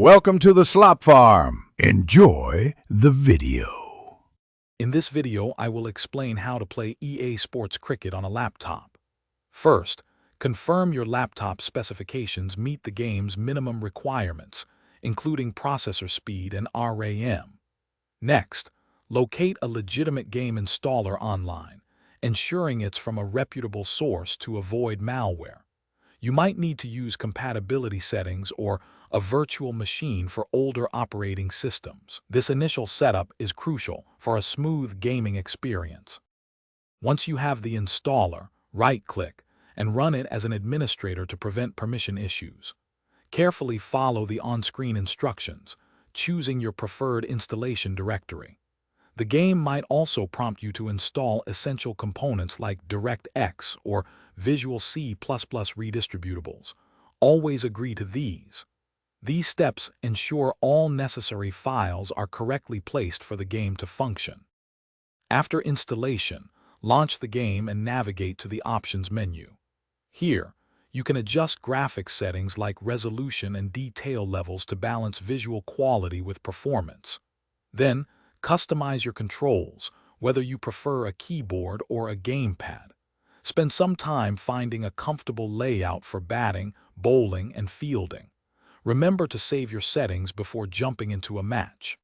Welcome to the Slop Farm. Enjoy the video. In this video, I will explain how to play EA Sports Cricket on a laptop. First, confirm your laptop specifications meet the game's minimum requirements, including processor speed and RAM. Next, locate a legitimate game installer online, ensuring it's from a reputable source to avoid malware. You might need to use compatibility settings or a virtual machine for older operating systems. This initial setup is crucial for a smooth gaming experience. Once you have the installer, right-click and run it as an administrator to prevent permission issues. Carefully follow the on-screen instructions, choosing your preferred installation directory. The game might also prompt you to install essential components like DirectX or Visual C++ redistributables. Always agree to these. These steps ensure all necessary files are correctly placed for the game to function. After installation, launch the game and navigate to the Options menu. Here, you can adjust graphics settings like resolution and detail levels to balance visual quality with performance. Then, customize your controls, whether you prefer a keyboard or a gamepad. Spend some time finding a comfortable layout for batting, bowling, and fielding. Remember to save your settings before jumping into a match.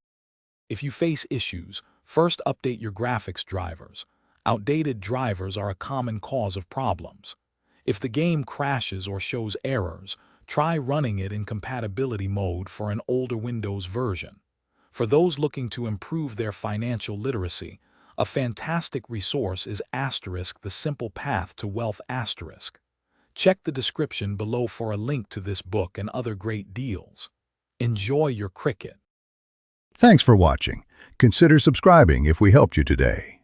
If you face issues, first update your graphics drivers. Outdated drivers are a common cause of problems. If the game crashes or shows errors, try running it in compatibility mode for an older Windows version. For those looking to improve their financial literacy, a fantastic resource is The Simple Path to Wealth *. Check the description below for a link to this book and other great deals. Enjoy your cricket. Thanks for watching. Consider subscribing if we helped you today.